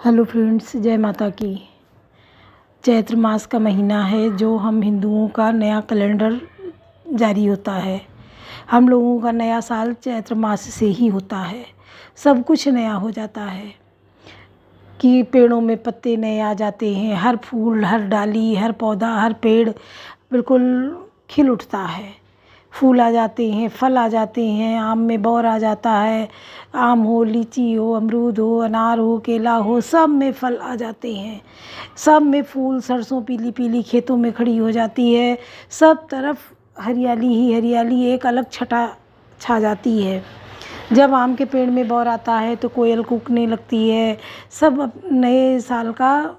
Hello friends, जय माता की। चैत्र मास का महीना है जो हम हिंदुओं का नया कैलेंडर जारी होता है। हम लोगों का नया साल चैत्र मास से ही होता है। सब कुछ नया हो जाता है कि पेड़ों में पत्ते नए आ जाते हैं, हर फूल, हर डाली, हर पौधा, हर पेड़ बिल्कुल खिल उठता है। फूल आ जाते हैं, फल आ जाते हैं, आम में बौर आ जाता है। आम हो, लीची हो, अमरूद हो, अनार हो, केला हो, सब में फल आ जाते हैं। सब में फूल, सरसों पीली पीली खेतों में खड़ी हो जाती है। सब तरफ हरियाली ही हरियाली, एक अलग छटा छा जाती है। जब आम के पेड़ में बौर आता है तो कोयल कूकने लगती है। सब नए साल का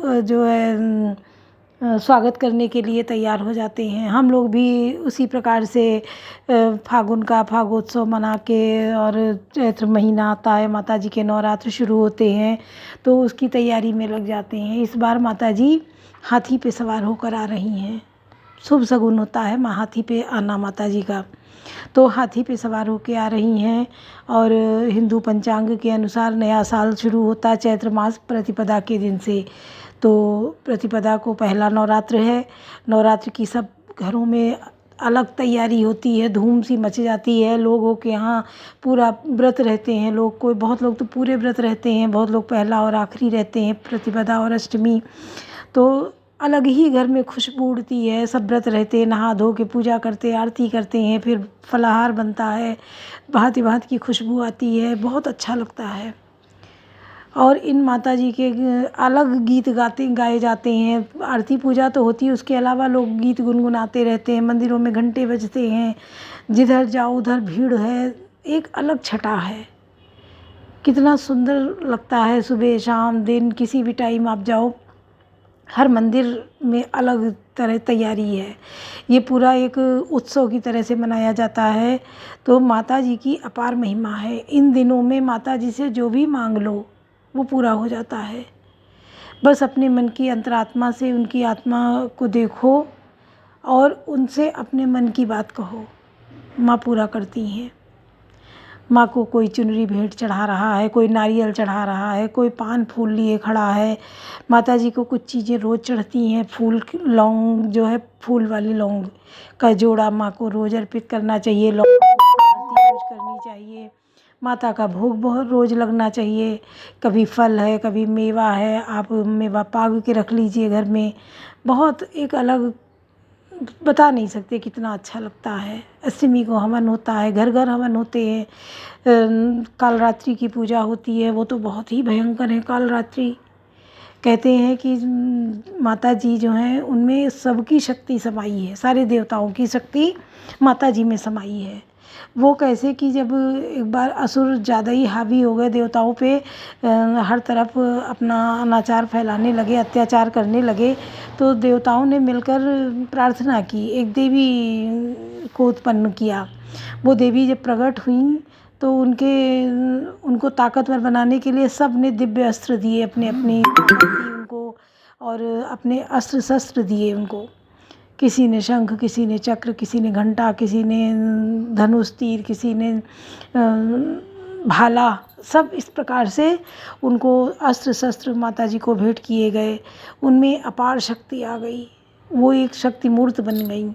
जो है स्वागत करने के लिए तैयार हो जाते हैं। हम लोग भी उसी प्रकार से फागुन का फागोत्सव मना के, और चैत्र महीना आता है, माता जी के नवरात्र शुरू होते हैं तो उसकी तैयारी में लग जाते हैं। इस बार माता जी हाथी पे सवार होकर आ रही हैं। शुभ शगुन होता है हाथी पे आना माता जी का। तो हाथी पे सवार होकर आ रही हैं। और हिंदू पंचांग के अनुसार नया साल शुरू होता है चैत्र मास प्रतिपदा के दिन से। तो प्रतिपदा को पहला नवरात्र है। नवरात्र की सब घरों में अलग तैयारी होती है, धूम सी मच जाती है। लोगों के यहाँ पूरा व्रत रहते हैं लोग, कोई बहुत लोग तो पूरे व्रत रहते हैं, बहुत लोग पहला और आखिरी रहते हैं, प्रतिपदा और अष्टमी। तो अलग ही घर में खुशबू उड़ती है। सब व्रत रहते हैं, नहा धो के पूजा करते, आरती करते हैं, फिर फलाहार बनता है, भांति भांति की खुशबू आती है, बहुत अच्छा लगता है। और इन माता जी के अलग गीत गाए जाते हैं। आरती पूजा तो होती है, उसके अलावा लोग गीत गुनगुनाते रहते हैं, मंदिरों में घंटे बजते हैं, जिधर जाओ उधर भीड़ है, एक अलग छटा है। कितना सुंदर लगता है। सुबह शाम दिन किसी भी टाइम आप जाओ, हर मंदिर में अलग तरह तैयारी है। ये पूरा एक उत्सव की तरह से मनाया जाता है। तो माता जी की अपार महिमा है। इन दिनों में माता जी से जो भी मांग लो वो पूरा हो जाता है। बस अपने मन की अंतरात्मा से उनकी आत्मा को देखो और उनसे अपने मन की बात कहो, माँ पूरा करती हैं। माँ को कोई चुनरी भेंट चढ़ा रहा है, कोई नारियल चढ़ा रहा है, कोई पान फूल लिए खड़ा है। माता जी को कुछ चीज़ें रोज़ चढ़ती हैं। फूल, लौंग जो है, फूल वाली लौंग का जोड़ा माँ को रोज़ अर्पित करना चाहिए। लौंग की आरती रोज़ करनी चाहिए। माता का भोग बहुत रोज़ लगना चाहिए। कभी फल है, कभी मेवा है, आप मेवा पाग के रख लीजिए घर में। बहुत एक अलग, बता नहीं सकते कितना अच्छा लगता है। अष्टमी को हवन होता है, घर घर हवन होते हैं। कालरात्रि की पूजा होती है, वो तो बहुत ही भयंकर है। कालरात्रि कहते हैं कि माता जी जो हैं उनमें सबकी शक्ति समाई है, सारे देवताओं की शक्ति माता जी में समाई है। वो कैसे कि जब एक बार असुर ज़्यादा ही हावी हो गए देवताओं पे, हर तरफ अपना अनाचार फैलाने लगे, अत्याचार करने लगे, तो देवताओं ने मिलकर प्रार्थना की, एक देवी को उत्पन्न किया। वो देवी जब प्रकट हुई तो उनको ताकतवर बनाने के लिए सब ने दिव्य अस्त्र दिए, अपने अपनी उनको, और अपने अस्त्र शस्त्र दिए उनको। किसी ने शंख, किसी ने चक्र, किसी ने घंटा, किसी ने धनुष तीर, किसी ने भाला, सब इस प्रकार से उनको अस्त्र शस्त्र माता जी को भेंट किए गए। उनमें अपार शक्ति आ गई, वो एक शक्ति मूर्त बन गई।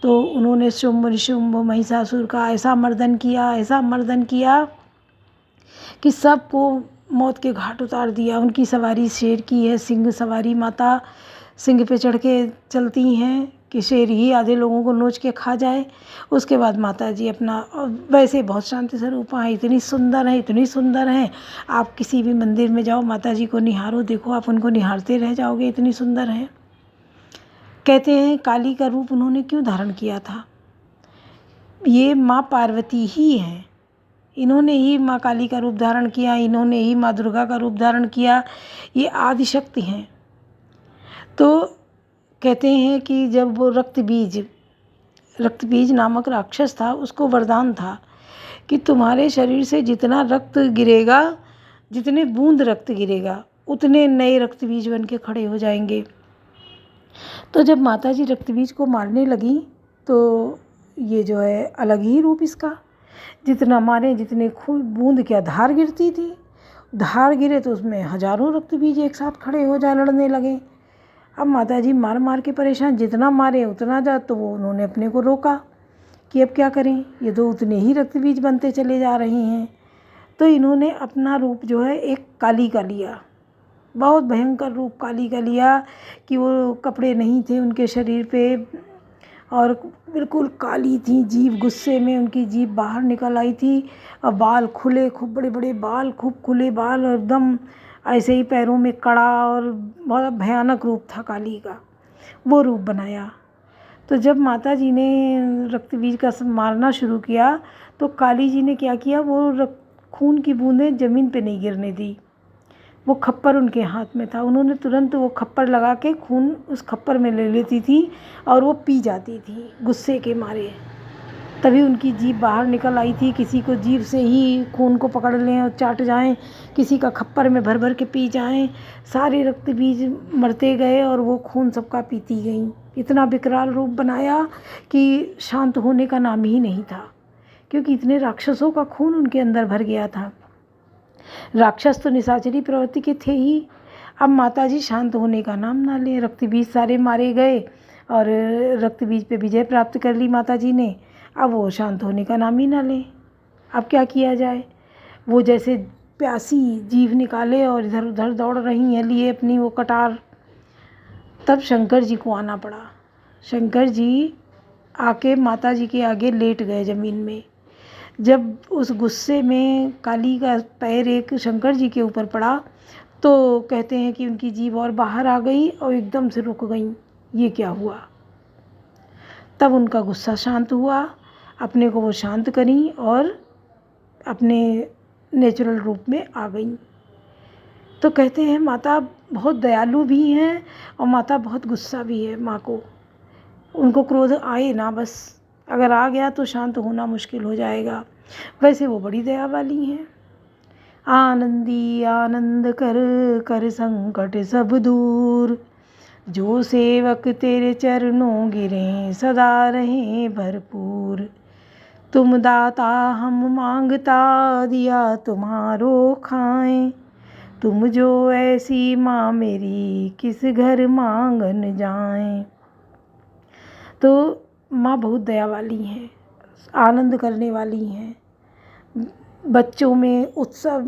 तो उन्होंने शुंभ निशुंभ महिषासुर का ऐसा मर्दन किया, ऐसा मर्दन किया कि सबको मौत के घाट उतार दिया। उनकी सवारी शेर की है, सिंह सवारी। माता सिंह पे चढ़ के चलती हैं कि शेर ही आधे लोगों को नोच के खा जाए। उसके बाद माता जी अपना, वैसे बहुत शांति स्वरूप हैं, इतनी सुंदर हैं, इतनी सुंदर हैं। आप किसी भी मंदिर में जाओ, माता जी को निहारो, देखो आप उनको निहारते रह जाओगे, इतनी सुंदर हैं। कहते हैं काली का रूप उन्होंने क्यों धारण किया था? ये माँ पार्वती ही हैं, इन्होंने ही माँ काली का रूप धारण किया, इन्होंने ही माँ दुर्गा का रूप धारण किया। ये आदिशक्ति हैं। तो कहते हैं कि जब वो रक्तबीज नामक राक्षस था, उसको वरदान था कि तुम्हारे शरीर से जितना रक्त गिरेगा, जितने बूंद रक्त गिरेगा, उतने नए रक्तबीज बन के खड़े हो जाएंगे। तो जब माता जी रक्तबीज को मारने लगी तो ये जो है अलग ही रूप इसका, जितना मारे, जितने खून बूंद क्या धार गिरती थी, धार गिरे तो उसमें हजारों रक्त बीज एक साथ खड़े हो जा लड़ने लगे। अब माता जी मार मार के परेशान, जितना मारे उतना जा, तो वो उन्होंने अपने को रोका कि अब क्या करें, ये तो उतने ही रक्त बीज बनते चले जा रहे हैं। तो इन्होंने अपना रूप जो है एक काली का लिया, बहुत भयंकर रूप काली का लिया कि वो कपड़े नहीं थे उनके शरीर पे और बिल्कुल काली थी जीभ, गुस्से में उनकी जीभ बाहर निकल आई थी और बाल खुले, खूब बड़े बड़े बाल, खूब खुले बाल और एकदम ऐसे ही पैरों में कड़ा, और बहुत भयानक रूप था काली का। वो रूप बनाया। तो जब माता जी ने रक्त बीज का मारना शुरू किया तो काली जी ने क्या किया, वो खून की बूंदें ज़मीन पे नहीं गिरने दी। वो खप्पर उनके हाथ में था, उन्होंने तुरंत वो खप्पर लगा के खून उस खप्पर में ले लेती थी और वो पी जाती थी गुस्से के मारे। तभी उनकी जीभ बाहर निकल आई थी। किसी को जीभ से ही खून को पकड़ लें और चाट जाएं, किसी का खप्पर में भर भर के पी जाएं, सारे रक्त बीज मरते गए और वो खून सबका पीती गई। इतना विकराल रूप बनाया कि शांत होने का नाम ही नहीं था, क्योंकि इतने राक्षसों का खून उनके अंदर भर गया था। राक्षस तो निशाचरी प्रवृत्ति के थे ही। अब माता जी शांत होने का नाम ना लें, रक्त बीज सारे मारे गए और रक्त बीज पे विजय प्राप्त कर ली माता जी ने। अब वो शांत होने का नाम ही ना लें। अब क्या किया जाए, वो जैसे प्यासी जीभ निकाले और इधर उधर दौड़ रही हैं लिए अपनी वो कटार। तब शंकर जी को आना पड़ा। शंकर जी आके माता जी के आगे लेट गए ज़मीन में। जब उस गुस्से में काली का पैर एक शंकर जी के ऊपर पड़ा तो कहते हैं कि उनकी जीभ और बाहर आ गई और एकदम से रुक गई। ये क्या हुआ? तब उनका गुस्सा शांत हुआ, अपने को वो शांत करी और अपने नेचुरल रूप में आ गई। तो कहते हैं माता बहुत दयालु भी हैं और माता बहुत गुस्सा भी है। माँ को उनको क्रोध आए ना बस, अगर आ गया तो शांत होना मुश्किल हो जाएगा। वैसे वो बड़ी दया वाली हैं। आनंदी आनंद कर कर संकट सब दूर, जो सेवक तेरे चरणों गिरे सदा रहें भरपूर। तुम दाता हम मांगता दिया तुम्हारो खाएं, तुम जो ऐसी माँ मेरी किस घर मांगन जाएं। तो माँ बहुत दया वाली हैं, आनंद करने वाली हैं। बच्चों में उत्सव,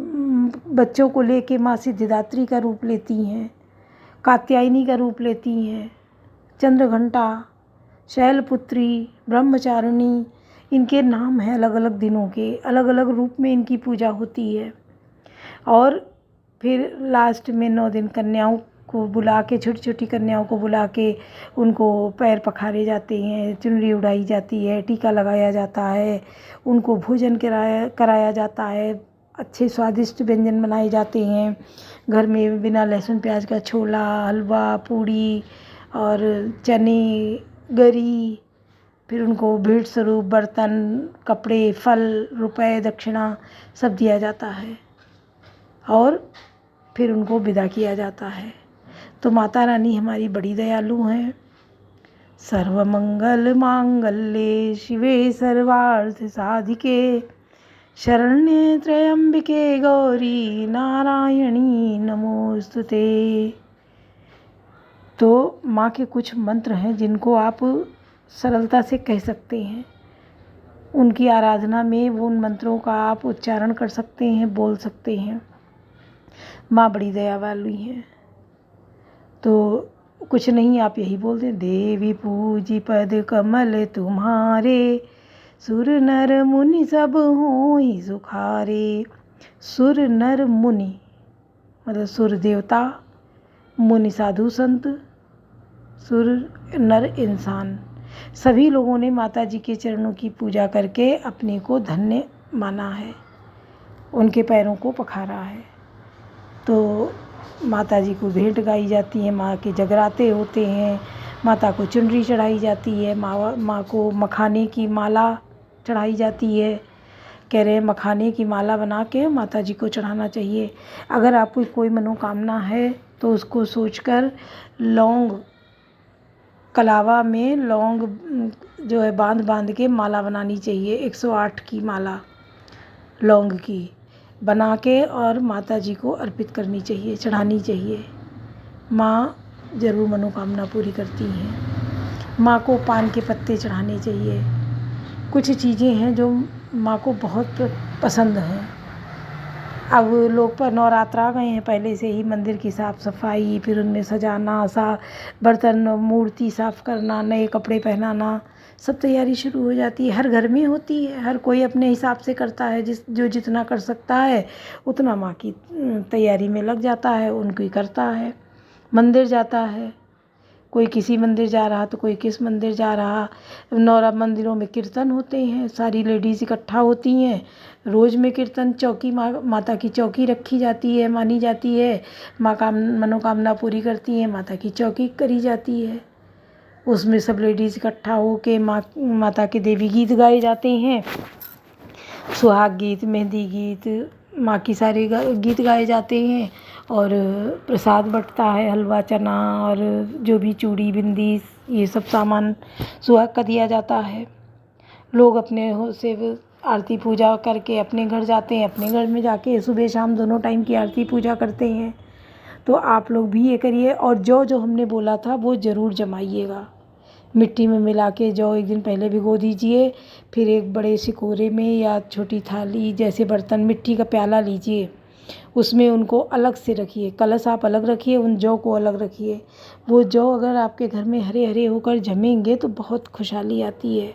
बच्चों को लेके माँ सिद्धिदात्री का रूप लेती हैं, कात्यायनी का रूप लेती हैं, चंद्रघंटा, शैलपुत्री, ब्रह्मचारिणी, इनके नाम हैं अलग अलग दिनों के, अलग अलग रूप में इनकी पूजा होती है। और फिर लास्ट में 9 दिन कन्याओं को बुला के, छोटी छोटी कन्याओं को बुला के उनको पैर पखारे जाते हैं, चुनरी उड़ाई जाती है, टीका लगाया जाता है, उनको भोजन कराया जाता है, अच्छे स्वादिष्ट व्यंजन बनाए जाते हैं घर में, बिना लहसुन प्याज का छोला, हलवा, पूड़ी और चने, गरी। फिर उनको भेंट स्वरूप बर्तन, कपड़े, फल, रुपए, दक्षिणा सब दिया जाता है और फिर उनको विदा किया जाता है। तो माता रानी हमारी बड़ी दयालु हैं। सर्वमंगल मांगल्ये शिवे सर्वार्थ साधिके, शरण्ये त्र्यंबिके गौरी नारायणी नमोस्तुते। तो माँ के कुछ मंत्र हैं जिनको आप सरलता से कह सकते हैं। उनकी आराधना में वो उन मंत्रों का आप उच्चारण कर सकते हैं, बोल सकते हैं। माँ बड़ी दया वाली हैं। तो कुछ नहीं, आप यही बोल दें, देवी पूजी पद कमल तुम्हारे, सुर नर मुनि सब होई सुखारे। सुर नर मुनि मतलब सुर देवता, मुनि साधु संत, सुर नर इंसान, सभी लोगों ने माता जी के चरणों की पूजा करके अपने को धन्य माना है, उनके पैरों को पखारा है। तो माता जी को भेंट गाई जाती है, माँ के जगराते होते हैं, माता को चुनरी चढ़ाई जाती है, माँ को मखाने की माला चढ़ाई जाती है। कह रहे हैं मखाने की माला बना के माता जी को चढ़ाना चाहिए। अगर आपको कोई मनोकामना है तो उसको सोचकर लौंग, कलावा में लौंग जो है बांध बांध के माला बनानी चाहिए, 108 की माला लौंग की। बना के और माता जी को अर्पित करनी चाहिए, चढ़ानी चाहिए। माँ ज़रूर मनोकामना पूरी करती हैं। माँ को पान के पत्ते चढ़ाने चाहिए। कुछ चीज़ें हैं जो माँ को बहुत पसंद हैं। अब लोग पर नवरात्र आ गए हैं, पहले से ही मंदिर की साफ़ सफाई, फिर उनमें सजाना, बर्तन मूर्ति साफ़ करना, नए कपड़े पहनाना, सब तैयारी शुरू हो जाती है। हर घर में होती है, हर कोई अपने हिसाब से करता है, जो जितना कर सकता है उतना माँ की तैयारी में लग जाता है, उनकी करता है। मंदिर जाता है, कोई किसी मंदिर जा रहा तो कोई किस मंदिर जा रहा। नौरा मंदिरों में कीर्तन होते हैं, सारी लेडीज़ इकट्ठा होती हैं, रोज़ में कीर्तन। चौकी माता की चौकी रखी जाती है, मानी जाती है। माँ का मनोकामना पूरी करती हैं, माता की चौकी करी जाती है। उसमें सब लेडीज़ इकट्ठा होके माता के देवी गीत गाए जाते हैं, सुहाग गीत, मेहंदी गीत, माँ की सारे गीत गाए जाते हैं। और प्रसाद बँटता है, हलवा, चना और जो भी चूड़ी, बिंदी, ये सब सामान सुहाग का दिया जाता है। लोग अपने से आरती पूजा करके अपने घर जाते हैं, अपने घर में जाके सुबह शाम दोनों टाइम की आरती पूजा करते हैं। तो आप लोग भी ये करिए, और जो हमने बोला था वो ज़रूर जमाइएगा। मिट्टी में मिला के जौ एक दिन पहले भिगो दीजिए, फिर एक बड़े सिकोरे में या छोटी थाली जैसे बर्तन, मिट्टी का प्याला लीजिए, उसमें उनको अलग से रखिए। कलश आप अलग रखिए, उन जौ को अलग रखिए। वो जौ अगर आपके घर में हरे हरे होकर जमेंगे तो बहुत खुशहाली आती है।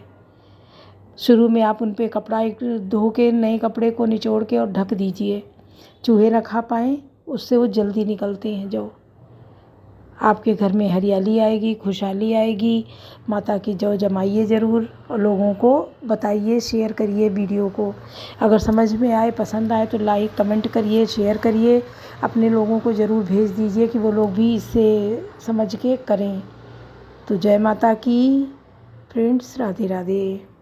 शुरू में आप उन पे कपड़ा एक धो के नए कपड़े को निचोड़ के और ढक दीजिए, चूहे ना खा पाएँ, उससे वो जल्दी निकलते हैं जौ। आपके घर में हरियाली आएगी, खुशहाली आएगी। माता की जौ जमाइए ज़रूर और लोगों को बताइए, शेयर करिए वीडियो को। अगर समझ में आए, पसंद आए तो लाइक कमेंट करिए, शेयर करिए, अपने लोगों को ज़रूर भेज दीजिए कि वो लोग भी इससे समझ के करें। तो जय माता की फ्रेंड्स, राधे राधे।